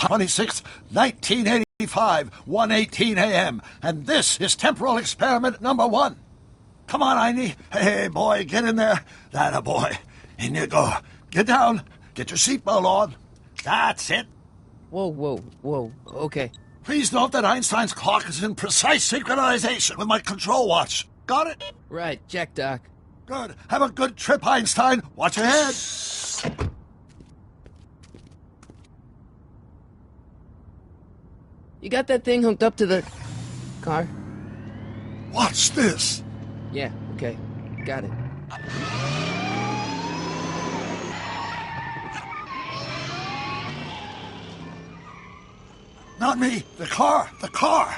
26th, 1985, 1:18 a.m. And this is temporal experiment number 1. Come on, Einie. Hey, boy, get in there. That a boy. In you go. Get down. Get your seatbelt on. That's it. Whoa. Okay. Please note that Einstein's clock is in precise synchronization with my control watch. Got it? Right, check, Doc. Good. Have a good trip, Einstein. Watch your head. You got that thing hooked up to the car? Watch this. Yeah, okay. Got it. Not me. The car. The car.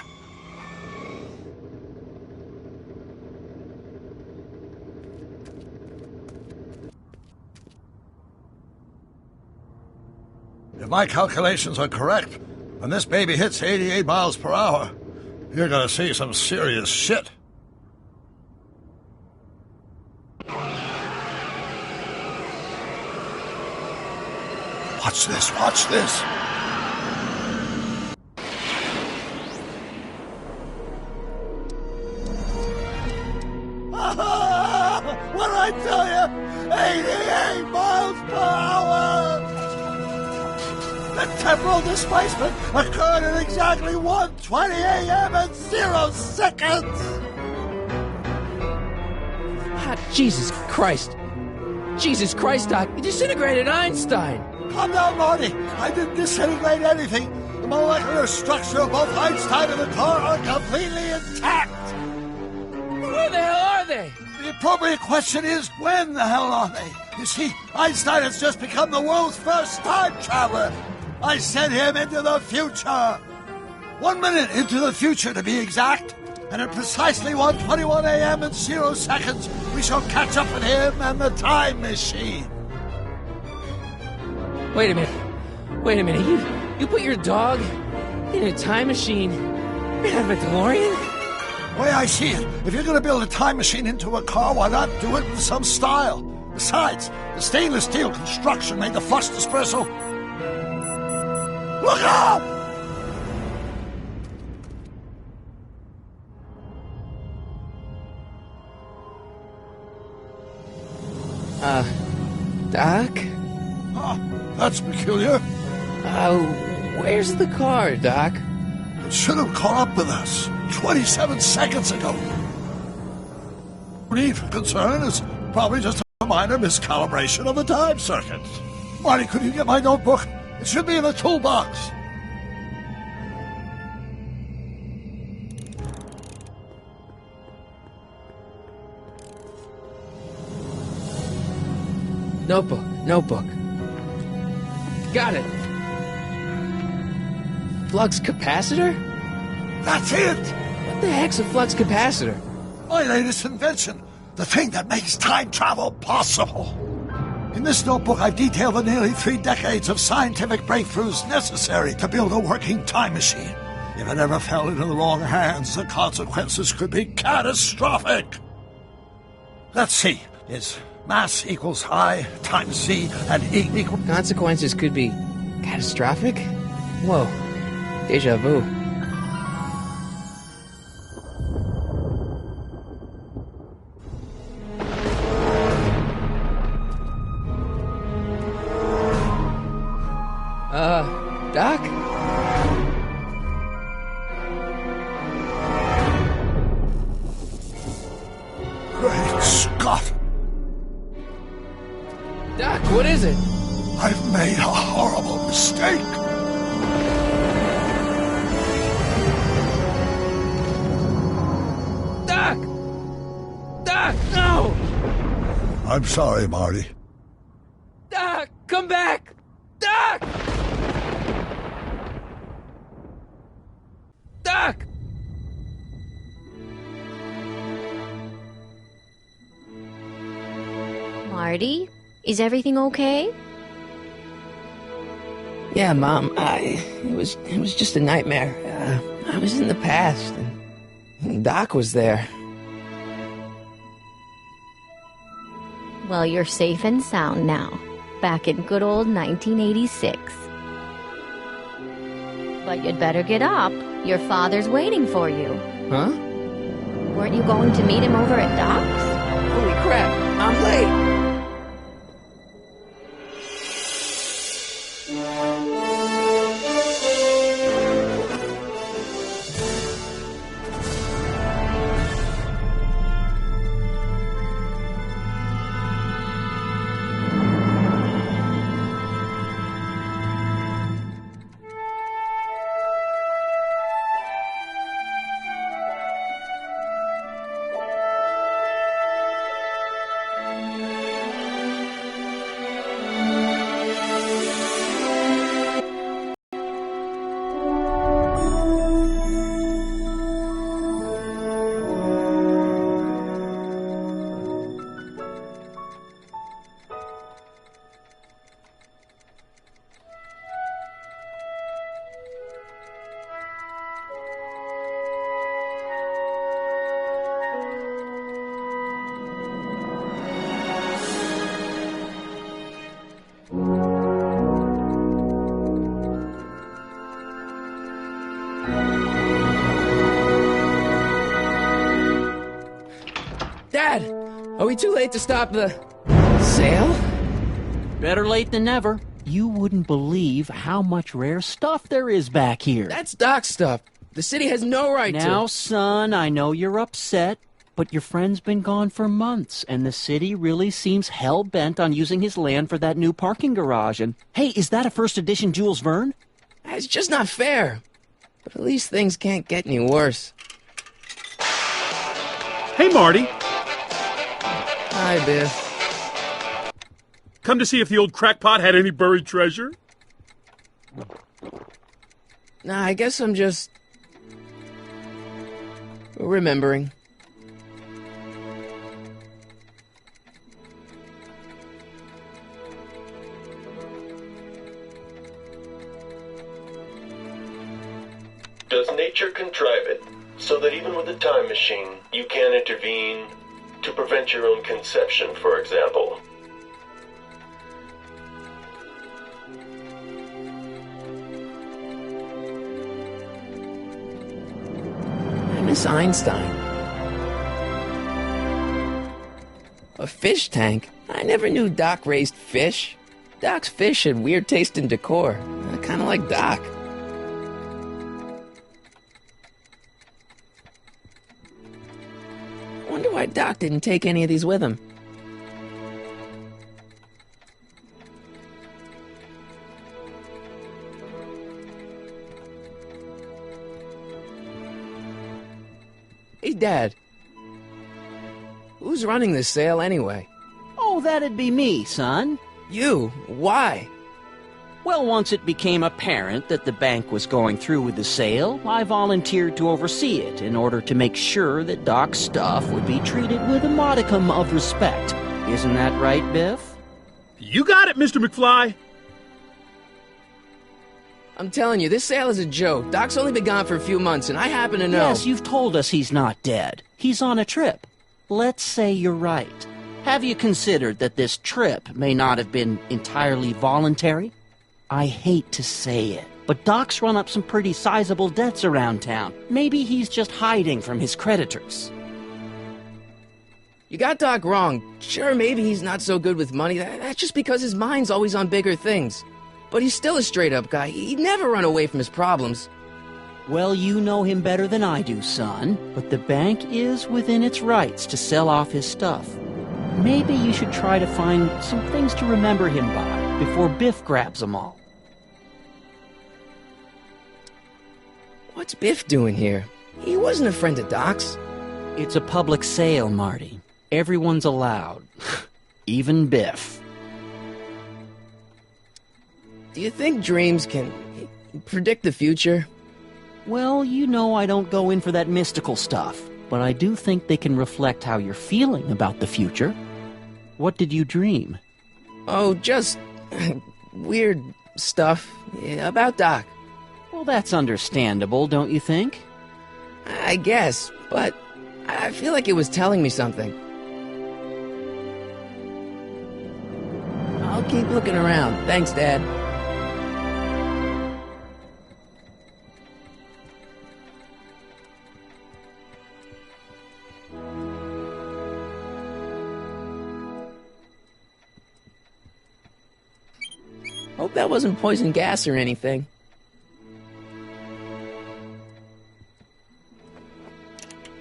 If my calculations are correct, when this baby hits 88 miles per hour, you're gonna see some serious shit. Watch this, watch this. What did I tell you? 88 miles per hour! The temporal displacement occurred at exactly 1:20 a.m. and 0 seconds! Jesus Christ. Jesus Christ, Doc. You disintegrated Einstein. Calm down, Marty. I didn't disintegrate anything. The molecular structure of both Einstein and the car are completely intact. Where the hell are they? The appropriate question is, when the hell are they? You see, Einstein has just become the world's first time traveler. I sent him into the future. 1 minute into the future, to be exact. And at precisely 1:21 a.m. and 0 seconds, we shall catch up with him and the time machine. Wait a minute. You put your dog in a time machine out of a DeLorean? The way I see it, if you're going to build a time machine into a car, why not do it with some style? Besides, the stainless steel construction made the flux dispersal. Look out! Doc? That's peculiar. Where's the car, Doc? It should have caught up with us 27 seconds ago. Need for concern is probably just a minor miscalibration of the time circuit. Marty, could you get my notebook? It should be in the toolbox. Notebook. Got it. Flux capacitor? That's it! What the heck's a flux capacitor? My latest invention. The thing that makes time travel possible. In this notebook, I've detailed the nearly 3 decades of scientific breakthroughs necessary to build a working time machine. If it ever fell into the wrong hands, the consequences could be catastrophic. Let's see. Is mass equals I times Z and E equals... Consequences could be catastrophic? Whoa. Deja vu. Doc? Great Scott! Doc, what is it? I've made a horrible mistake. Doc, no! I'm sorry, Marty. Doc, come back! Doc! Doc! Marty, is everything okay? Yeah, Mom, it was just a nightmare. I was in the past, and Doc was there. Well, you're safe and sound now. Back in good old 1986. But you'd better get up. Your father's waiting for you. Huh? Weren't you going to meet him over at Doc's? Holy crap, I'm late! Dad, are we too late to stop the sale? Better late than never. You wouldn't believe how much rare stuff there is back here. That's Doc's stuff. The city has no right to... Now, son, I know you're upset, but your friend's been gone for months, and the city really seems hell-bent on using his land for that new parking garage. And, hey, is that a first edition Jules Verne? It's just not fair. But at least things can't get any worse. Hey, Marty. Hi, Biff. Come to see if the old crackpot had any buried treasure? Nah, I guess I'm just... remembering. Does nature contrive it so that even with a time machine, you can intervene to prevent your own conception, for example? Miss Einstein. A fish tank? I never knew Doc raised fish. Doc's fish had weird taste in decor. Kind of like Doc. Wonder why Doc didn't take any of these with him. Hey, Dad. Who's running this sale anyway? Oh, that'd be me, son. You? Why? Well, once it became apparent that the bank was going through with the sale, I volunteered to oversee it in order to make sure that Doc's stuff would be treated with a modicum of respect. Isn't that right, Biff? You got it, Mr. McFly. I'm telling you, this sale is a joke. Doc's only been gone for a few months, and I happen to know... Yes, you've told us he's not dead. He's on a trip. Let's say you're right. Have you considered that this trip may not have been entirely voluntary? I hate to say it, but Doc's run up some pretty sizable debts around town. Maybe he's just hiding from his creditors. You got Doc wrong. Sure, maybe he's not so good with money. That's just because his mind's always on bigger things. But he's still a straight-up guy. He'd never run away from his problems. Well, you know him better than I do, son, but the bank is within its rights to sell off his stuff. Maybe you should try to find some things to remember him by before Biff grabs them all. What's Biff doing here? He wasn't a friend of Doc's. It's a public sale, Marty. Everyone's allowed. Even Biff. Do you think dreams can predict the future? Well, you know I don't go in for that mystical stuff, but I do think they can reflect how you're feeling about the future. What did you dream? Oh, just weird stuff about Doc. Well, that's understandable, don't you think? I guess, but I feel like it was telling me something. I'll keep looking around. Thanks, Dad. Hope that wasn't poison gas or anything.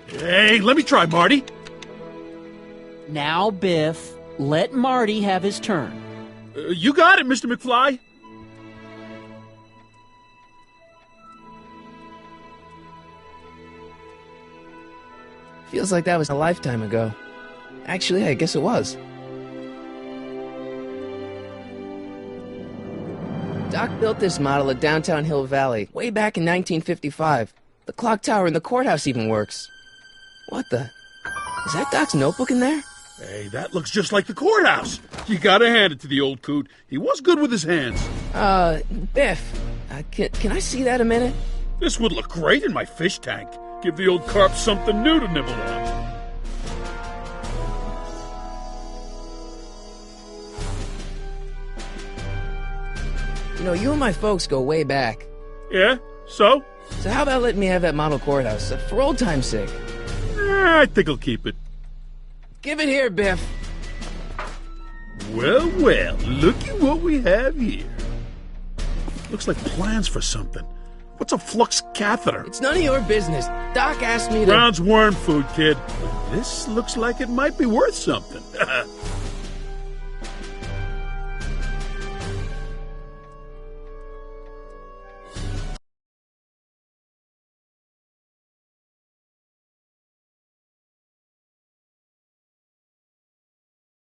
Hey, let me try, Marty. Now, Biff, let Marty have his turn. You got it, Mr. McFly. Feels like that was a lifetime ago. Actually, I guess it was. Doc built this model at downtown Hill Valley way back in 1955. The clock tower in the courthouse even works. What the? Is that Doc's notebook in there? Hey, that looks just like the courthouse. You gotta hand it to the old coot. He was good with his hands. Biff, can I see that a minute? This would look great in my fish tank. Give the old carp something new to nibble on. You know, you and my folks go way back. Yeah? So? So how about letting me have that model courthouse, for old time's sake? I think I'll keep it. Give it here, Biff. Well, looky what we have here. Looks like plans for something. What's a flux catheter? It's none of your business. Doc asked me to... Brown's worm food, kid. But this looks like it might be worth something.